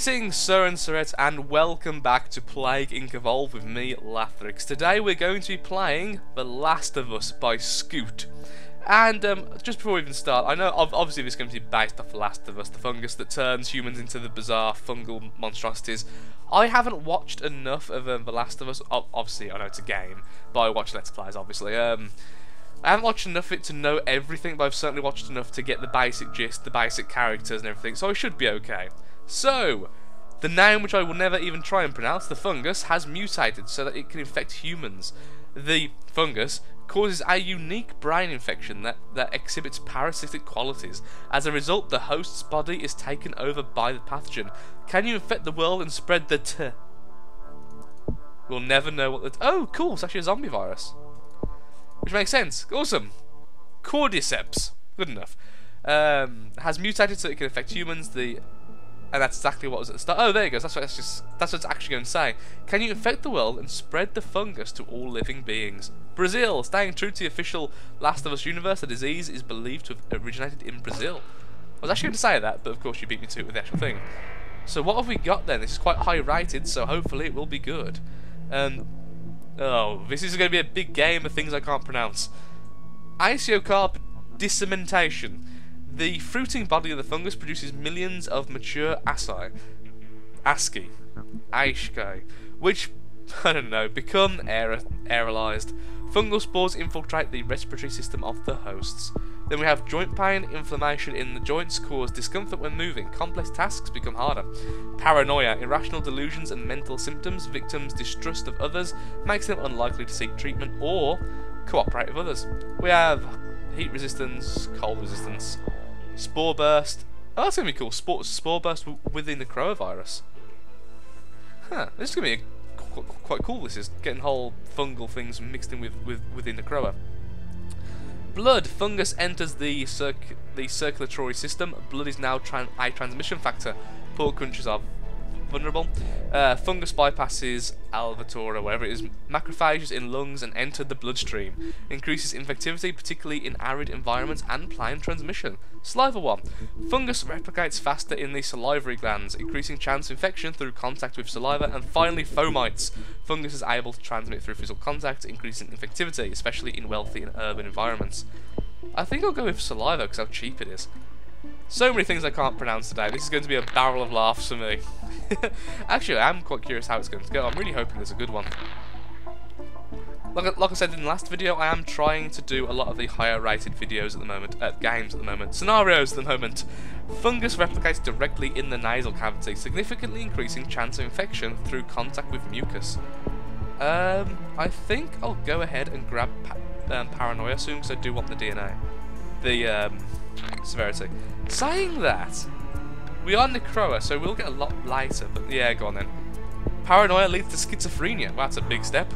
Greetings, Sir and Sirette, and welcome back to Plague Inc. Evolved with me, Lathrix. Today we're going to be playing The Last of Us by Scoot. And just before we even start, I know obviously this is going to be based off The Last of Us, the fungus that turns humans into the bizarre fungal monstrosities. I haven't watched enough of The Last of Us. Obviously, I know it's a game, but I watch Let's Plays, obviously. I haven't watched enough of it to know everything, but I've certainly watched enough to get the basic gist, the basic characters and everything, so I should be okay. So, the name, which I will never even try and pronounce, the fungus, has mutated so that it can infect humans. The fungus causes a unique brain infection that exhibits parasitic qualities. As a result, the host's body is taken over by the pathogen. Can you infect the world and spread the t? We'll never know what the oh, cool, it's actually a zombie virus. Which makes sense. Awesome. Cordyceps. Good enough. Has mutated so it can affect humans. And that's exactly what was at the start. Oh, there it goes. That's what it's actually going to say. Can you infect the world and spread the fungus to all living beings? Brazil. Staying true to the official Last of Us universe, the disease is believed to have originated in Brazil. I was actually going to say that, but of course you beat me to it with the actual thing. So what have we got then? This is quite high rated, so hopefully it will be good. Oh, this is going to be a big game of things I can't pronounce. Isocarp dissemination. The fruiting body of the fungus produces millions of mature asci, which, I don't know, become aerolized. Fungal spores infiltrate the respiratory system of the hosts. Then we have joint pain, inflammation in the joints cause discomfort when moving. Complex tasks become harder. Paranoia, irrational delusions and mental symptoms. Victims' distrust of others makes them unlikely to seek treatment or cooperate with others. We have heat resistance, cold resistance, spore burst. Oh, that's going to be cool. Spore burst within the coronavirus. Huh, this is going to be quite cool. This is getting whole fungal things mixed in within the crower. Blood. Fungus enters the circulatory system. Blood is now a transmission factor. Poor countries are vulnerable. Fungus bypasses alveolar, whatever it is, macrophages in lungs and enter the bloodstream. Increases infectivity, particularly in arid environments, and plane transmission. Saliva 1. Fungus replicates faster in the salivary glands, increasing chance of infection through contact with saliva. And finally, fomites. Fungus is able to transmit through physical contact, increasing infectivity, especially in wealthy and urban environments. I think I'll go with saliva because how cheap it is. So many things I can't pronounce today. This is going to be a barrel of laughs for me. Actually, I am quite curious how it's going to go. I'm really hoping there's a good one. Like I said in the last video, I am trying to do a lot of the higher rated videos at the moment, games at the moment, scenarios at the moment. Fungus replicates directly in the nasal cavity, significantly increasing chance of infection through contact with mucus. I think I'll go ahead and grab paranoia soon because I do want the DNA. The severity. Saying that, we are Necroa, so we'll get a lot lighter, but yeah, go on then. Paranoia leads to schizophrenia. Well, that's a big step.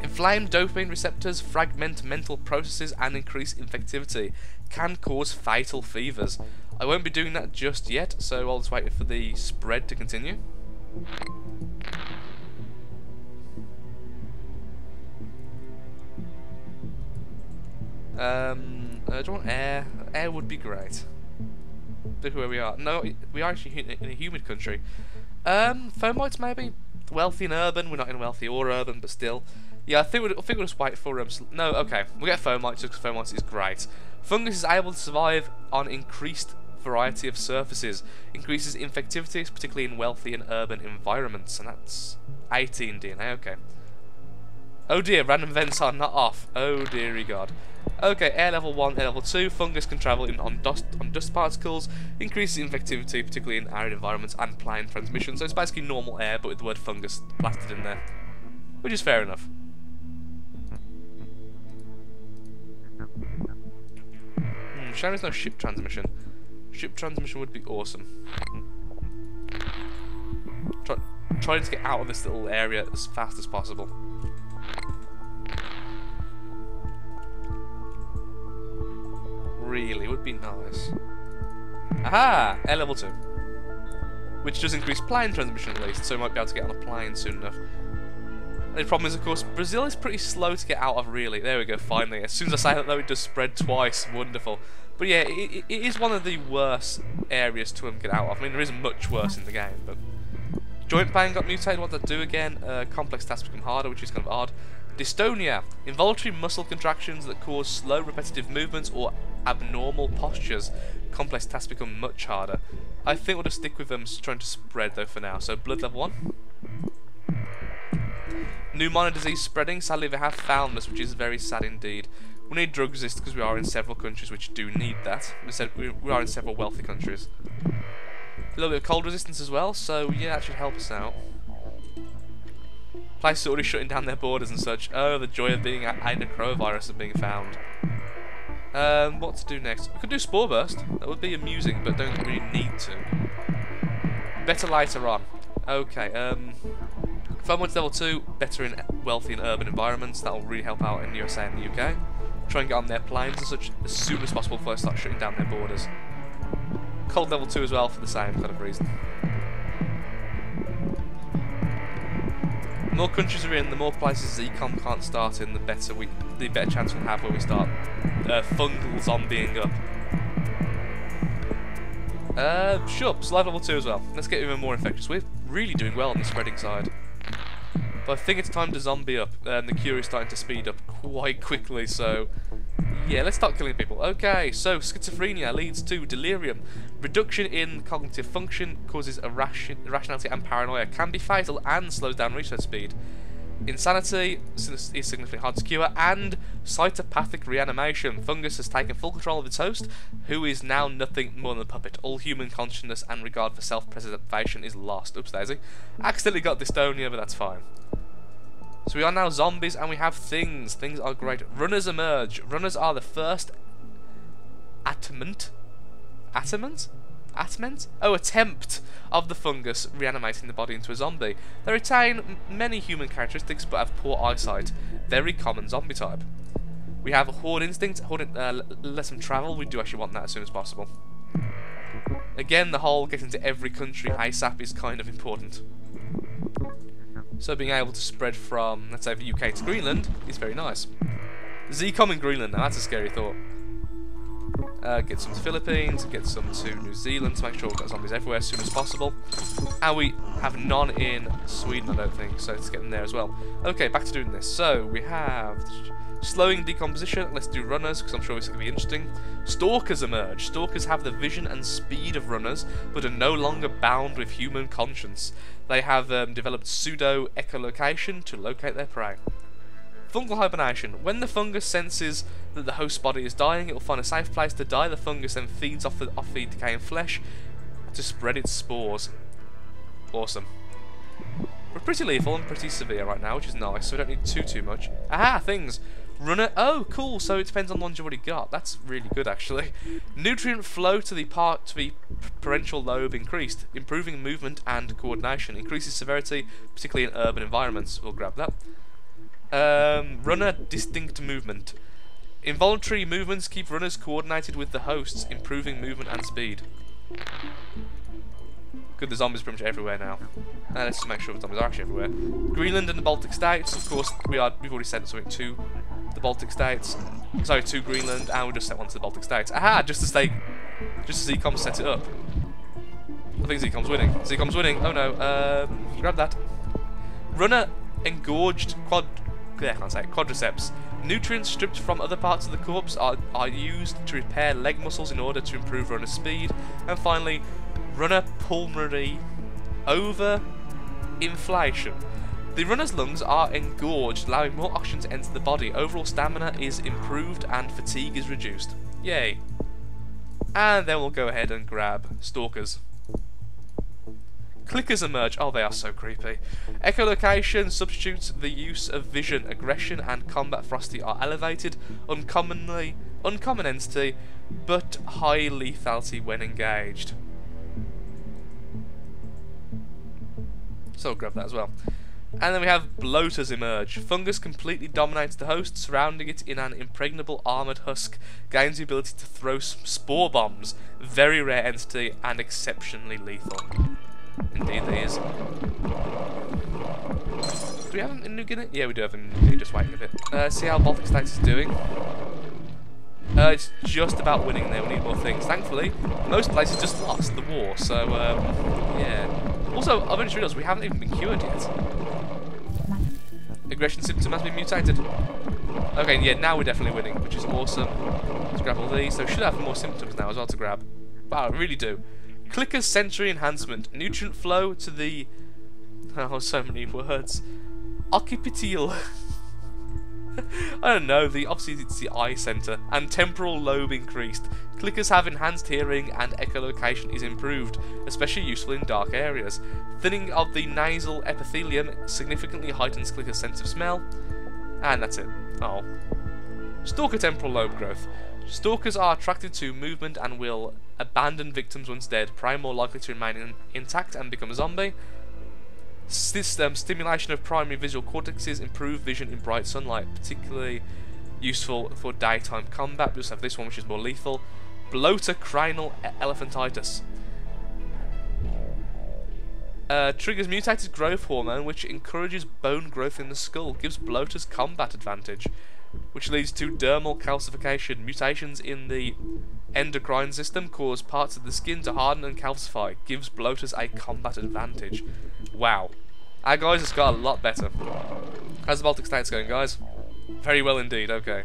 Inflamed dopamine receptors fragment mental processes and increase infectivity. Can cause fatal fevers. I won't be doing that just yet, so I'll just wait for the spread to continue. Do I want air? Air would be great. Look where we are. No, we are actually in a humid country. Fomites maybe? Wealthy and urban. We're not in wealthy or urban, but still. Yeah, I think we'll just wait for no, okay. We'll get fomites because fomites is great. Fungus is able to survive on increased variety of surfaces. Increases infectivity, particularly in wealthy and urban environments. And that's 18 DNA, okay. Oh dear, random events are not off. Oh dearie god. Okay, air level 1, air level 2. Fungus can travel on dust particles. Increases infectivity, particularly in arid environments and plane transmission. So it's basically normal air, but with the word fungus blasted in there. Which is fair enough. Shame there's no ship transmission. Ship transmission would be awesome. Trying to get out of this little area as fast as possible. Really would be nice. Aha! Air level 2. Which does increase plane transmission at least, so we might be able to get on a plane soon enough. The problem is, of course, Brazil is pretty slow to get out of, really. There we go, finally. As soon as I say that, though, it does spread twice. Wonderful. But yeah, it is one of the worst areas to get out of. I mean, there isn't much worse in the game, but... Joint pain got mutated, what does that do again? Complex tasks become harder, which is kind of odd. Dystonia. Involuntary muscle contractions that cause slow, repetitive movements or abnormal postures. Complex tasks become much harder. I think we'll just stick with them trying to spread, though, for now. So, blood level 1. New minor disease spreading. Sadly, they have found this, which is very sad indeed. We need drug resist because we are in several countries which do need that. We are in several wealthy countries. A little bit of cold resistance as well, so yeah, that should help us out. Places are already shutting down their borders and such. Oh, the joy of being a coronavirus and being found. What to do next? We could do Spore Burst. That would be amusing, but don't really need to. Better later on. Okay, Farmwoods level 2, better in wealthy and urban environments. That will really help out in the USA and the UK. Try and get on their planes and such as soon as possible before they start shutting down their borders. Cold level 2 as well for the same kind of reason. The more countries we're in, the more places Ecom can't start in, the better chance we'll have when we start fungal zombieing up. Sure, survive level 2 as well. Let's get even more infectious. We're really doing well on the spreading side. But I think it's time to zombie up, and the cure is starting to speed up quite quickly, so... Yeah, let's start killing people. Okay, so schizophrenia leads to delirium. Reduction in cognitive function causes irrationality and paranoia. Can be fatal and slows down research speed. Insanity is significantly hard to cure. And cytopathic reanimation. Fungus has taken full control of its host, who is now nothing more than a puppet. All human consciousness and regard for self-preservation is lost. Oops, Daisy. Accidentally got dystonia, but that's fine. So we are now zombies, and we have things. Things are great. Runners emerge. Runners are the first attempt of the fungus reanimating the body into a zombie. They retain many human characteristics, but have poor eyesight. Very common zombie type. We have horde instinct. Let them travel. We do actually want that as soon as possible. Again, the whole getting to every country ASAP is kind of important. So being able to spread from, let's say, the UK to Greenland is very nice. Zcom in Greenland now, that's a scary thought. Get some to Philippines, get some to New Zealand to make sure we've got zombies everywhere as soon as possible. And we have none in Sweden, I don't think, so let's get them there as well. Okay, back to doing this. So we have slowing decomposition. Let's do runners, because I'm sure this is going to be interesting. Stalkers emerge. Stalkers have the vision and speed of runners, but are no longer bound with human conscience. They have developed pseudo-echolocation to locate their prey. Fungal hibernation. When the fungus senses that the host body is dying, it will find a safe place to die. The fungus then feeds off the decaying flesh to spread its spores. Awesome. We're pretty lethal and pretty severe right now, which is nice, so we don't need too much. Aha, things. Runner. Oh, cool. So it depends on the ones you've already got. That's really good, actually. Nutrient flow to the parental lobe increased, improving movement and coordination. Increases severity, particularly in urban environments. We'll grab that. Runner distinct movement. Involuntary movements keep runners coordinated with the hosts, improving movement and speed. Good, the zombies are pretty much everywhere now. Let's just make sure the zombies are actually everywhere. Greenland and the Baltic states, of course, we've already sent something to the Baltic states. Sorry, to Greenland, and we'll just sent one to the Baltic states. Aha! Just as Ecom set it up. I think Zcom's winning. Zcom's winning. Oh no. Grab that. Runner engorged quadriceps. Nutrients stripped from other parts of the corpse are used to repair leg muscles in order to improve runner speed. And finally, runner pulmonary over-inflation. The runner's lungs are engorged, allowing more oxygen to enter the body. Overall stamina is improved and fatigue is reduced. Yay. And then we'll go ahead and grab stalkers. Clickers emerge. Oh, they are so creepy. Echolocation substitutes the use of vision. Aggression and combat ferocity are elevated. Uncommon entity, but high lethality when engaged. So I'll grab that as well. And then we have bloaters emerge. Fungus completely dominates the host, surrounding it in an impregnable armoured husk. Gains the ability to throw spore bombs. Very rare entity and exceptionally lethal. Indeed, there is. Do we have them in New Guinea? Yeah, we do have them in New Guinea, just waiting a bit. See how Baltic States is doing. It's just about winning there, we need more things. Thankfully, most places just lost the war, so, yeah. Also, I've only realised we haven't even been cured yet. Aggression symptom has been mutated. Okay, yeah, now we're definitely winning, which is awesome. Let's grab all these. So we should have more symptoms now as well to grab. Wow, I really do. Clicker's sensory enhancement. Nutrient flow to the... Oh, so many words. Occipital. I don't know, obviously it's the eye centre. And temporal lobe increased. Clickers have enhanced hearing and echolocation is improved, especially useful in dark areas. Thinning of the nasal epithelium significantly heightens Clicker's sense of smell. And that's it. Oh. Stalker temporal lobe growth. Stalkers are attracted to movement and will abandon victims once dead. Prey more likely to remain intact and become a zombie. Stimulation of primary visual cortexes, improve vision in bright sunlight, particularly useful for daytime combat. We also have this one, which is more lethal. Bloater cranial elephantitis. Triggers mutated growth hormone, which encourages bone growth in the skull. Gives bloaters combat advantage, which leads to dermal calcification. Mutations in the endocrine system cause parts of the skin to harden and calcify. Gives bloaters a combat advantage. Wow. Our guys has got a lot better. How's the Baltic States going, guys? Very well indeed, okay.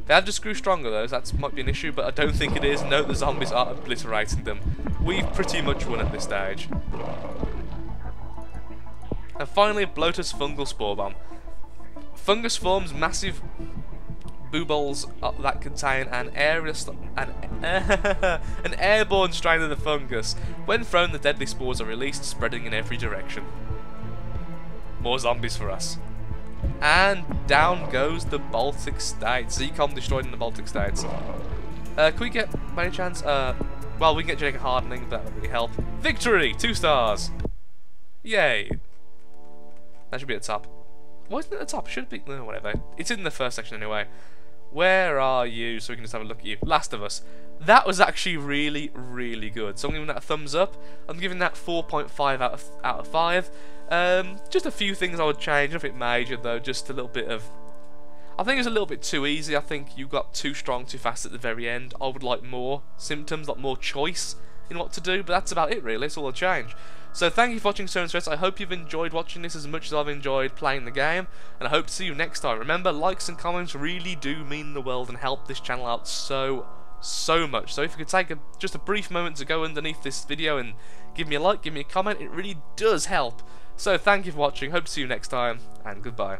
They have just grew stronger though, so that might be an issue, but I don't think it is. No, the zombies are obliterating them. We've pretty much won at this stage. And finally, Bloater's fungal spore bomb. Fungus forms massive booballs that contain an airborne strain of the fungus. When thrown, the deadly spores are released, spreading in every direction. More zombies for us. And down goes the Baltic States. Ecom destroyed in the Baltic States. Can we get, by any chance, well, we can get genetic hardening, but that would really help. Victory! 2 stars! Yay! That should be at the top. Why isn't it at the top? Should it be? No, whatever. It's in the first section anyway. Where are you? So we can just have a look at you. Last of Us. That was actually really, really good. So I'm giving that a thumbs up. I'm giving that 4.5 out of 5. Just a few things I would change. Nothing major though. Just a little bit of... I think it's a little bit too easy. I think you got too strong too fast at the very end. I would like more symptoms, like more choice in what to do. But that's about it really. That's all I'll change. So thank you for watching Stone Stress. I hope you've enjoyed watching this as much as I've enjoyed playing the game, and I hope to see you next time. Remember, likes and comments really do mean the world and help this channel out so much. So if you could take just a brief moment to go underneath this video and give me a like, give me a comment, it really does help. So thank you for watching, hope to see you next time, and goodbye.